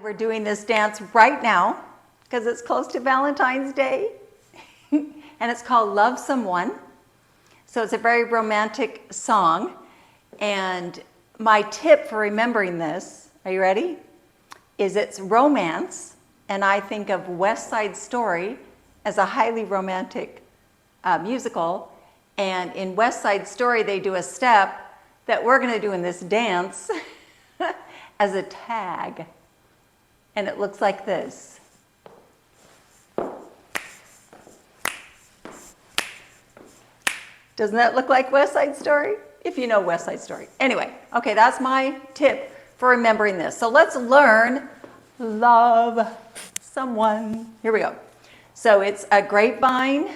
We're doing this dance right now because it's close to Valentine's Day. And it's called Love Someone. So it's a very romantic song. And my tip for remembering this, are you ready? Is it's romance. And I think of West Side Story as a highly romantic musical. And in West Side Story, they do a step that we're going to do in this dance as a tag. And it looks like this. Doesn't that look like West Side Story? If you know West Side Story. Anyway, okay, that's my tip for remembering this. So let's learn Love Someone. Here we go. So it's a grapevine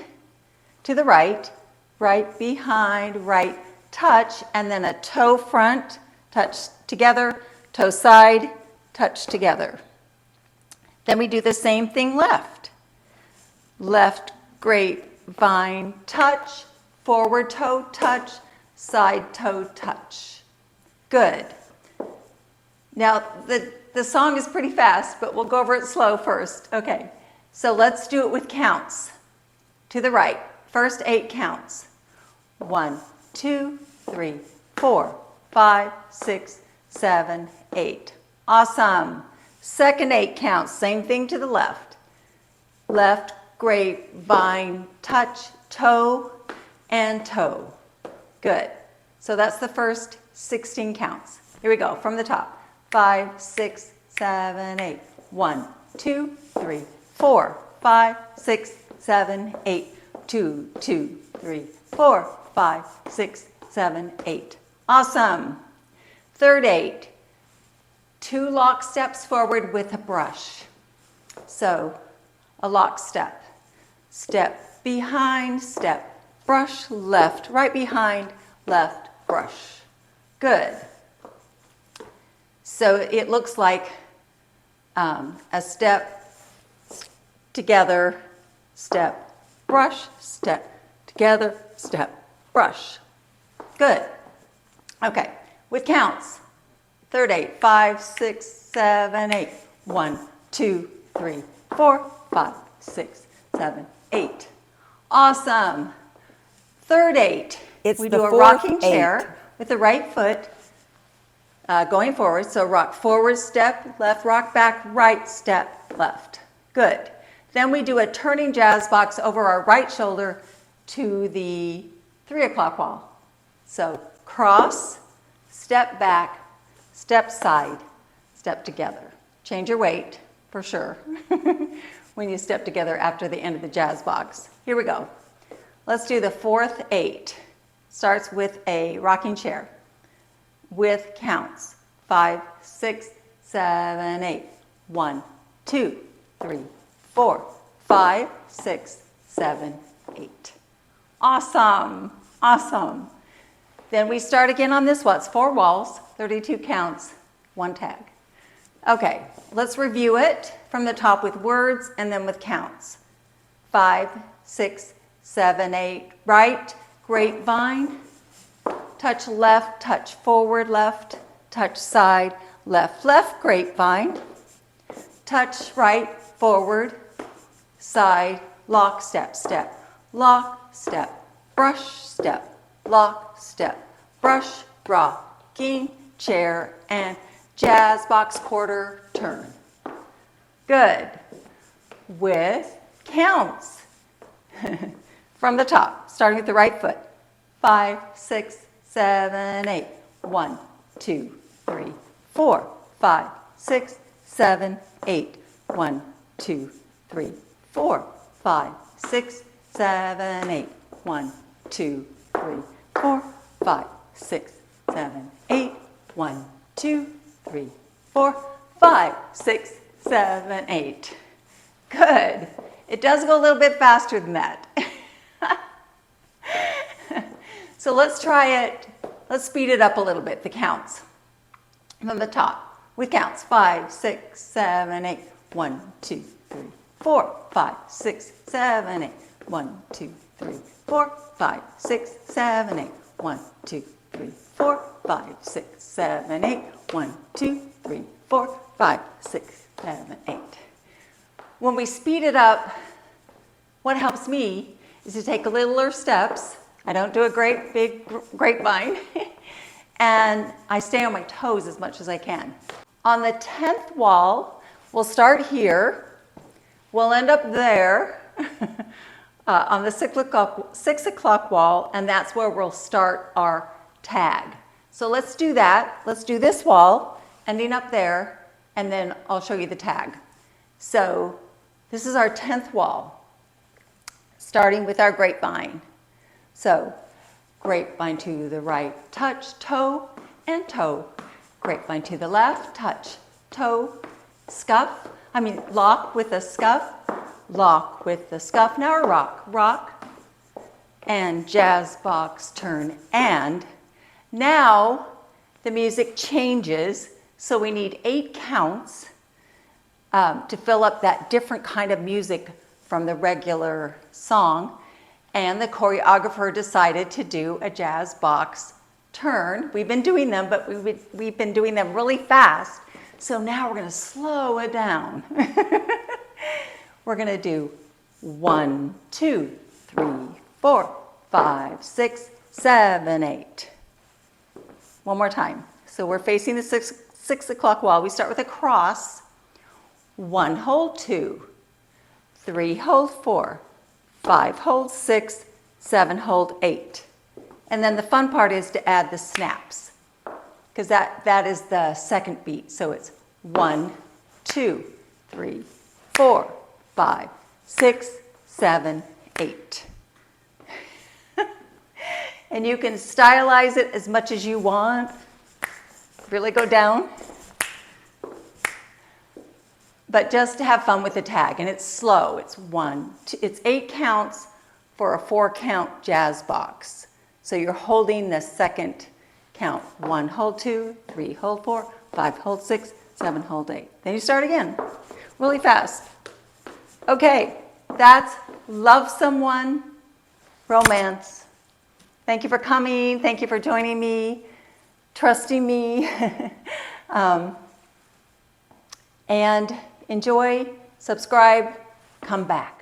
to the right, right behind, right touch, and then a toe front, touch together, toe side, touch together. Then we do the same thing left. Left grapevine touch, forward toe touch, side toe touch. Good. Now the song is pretty fast, but we'll go over it slow first. Okay, so let's do it with counts. To the right, first 8 counts. 1, 2, 3, 4, 5, 6, 7, 8. Awesome. Second 8 counts, same thing to the left. Left grapevine touch, toe and toe. Good. So that's the first 16 counts. Here we go from the top. 5, 6, 7, 8. 1, 2, 3, 4, 5, 6, 7, 8. 2, 2, 3, 4, 5, 6, 7, 8. Awesome. Third 8. 2 lock steps forward with a brush. So a lock step. Step behind, step, brush, left, right behind, left, brush. Good. So it looks like a step together, step, brush, step, together, step, brush. Good. Okay, with counts. Third 8, 5, 6, 7, 8. 1, 2, 3, 4, 5, 6, 7, 8. Awesome. Third 8. We do a rocking chair with the right foot going forward. So rock forward step, left, rock back, right step, left. Good. Then we do a turning jazz box over our right shoulder to the 3 o'clock wall. So cross, step back, step side, step together. Change your weight, for sure, when you step together after the end of the jazz box. Here we go. Let's do the fourth 8. Starts with a rocking chair with counts. 5, 6, 7, 8. 1, 2, 3, 4, 5, 6, 7, 8. Awesome. Awesome. Then we start again on this one. It's 4 walls, 32 counts, 1 tag. Okay, let's review it from the top with words and then with counts. 5, 6, 7, 8. Right, grapevine. Touch left, touch forward, left. Touch side, left, left, grapevine. Touch right, forward, side, lock, step, step. Lock, step, brush, step. Lock, step, brush, rocking chair, and jazz box quarter turn. Good. With counts. From the top, starting with the right foot. 5, 6, 7, 8. 1, 2, 3, 4, 5, 6, 7, 8. 1, 2, 3, 4, 5, 6, 7, 8. 1, 2, 3, 4, 5, 6, 7, 8. 1, 2, 3, 4, 5, 6, 7, 8. Good. It does go a little bit faster than that. So let's try it. Let's speed it up a little bit, the counts. From the top, with counts. 5, 6, 7, 8. 1, 2, 3, 4, 5, 6, 7, 8. 1, 2, 3, 4, 5, 6, 7, 8. 1, 2, 3, 4, 5, 6, 7, 8. 1, 2, 3, 4, 5, 6, 7, 8. When we speed it up, what helps me is to take littler steps. I don't do a great big grapevine. And I stay on my toes as much as I can. On the 10th wall, we'll start here. We'll end up there on the 6 o'clock wall, and that's where we'll start our tag. So let's do that. Let's do this wall, ending up there, and then I'll show you the tag. So this is our 10th wall, starting with our grapevine. So grapevine to the right, touch, toe, and toe. Grapevine to the left, touch, toe, scuff. Lock with a scuff, lock with the scuff. Now a rock, rock, and jazz box turn. And now the music changes, so we need 8 counts to fill up that different kind of music from the regular song. And the choreographer decided to do a jazz box turn. We've been doing them, but we've been doing them really fast. So now we're going to slow it down. We're going to do 1, 2, 3, 4, 5, 6, 7, 8. One more time. So we're facing the 6 o'clock wall. We start with a cross. 1, hold 2, 3, hold 4, 5, hold 6, 7, hold 8. And then the fun part is to add the snaps, because that is the second beat. So it's 1, 2, 3, 4, 5, 6, 7, 8. And you can stylize it as much as you want. Really go down. But just to have fun with the tag, and it's slow. It's 1, 2, it's 8 counts for a 4-count jazz box. So you're holding the second count. 1, hold 2, 3, hold 4, 5, hold 6, 7, hold 8. Then you start again, really fast. Okay, that's Love Someone, Romance. Thank you for coming. Thank you for joining me, trusting me. And enjoy, subscribe, come back.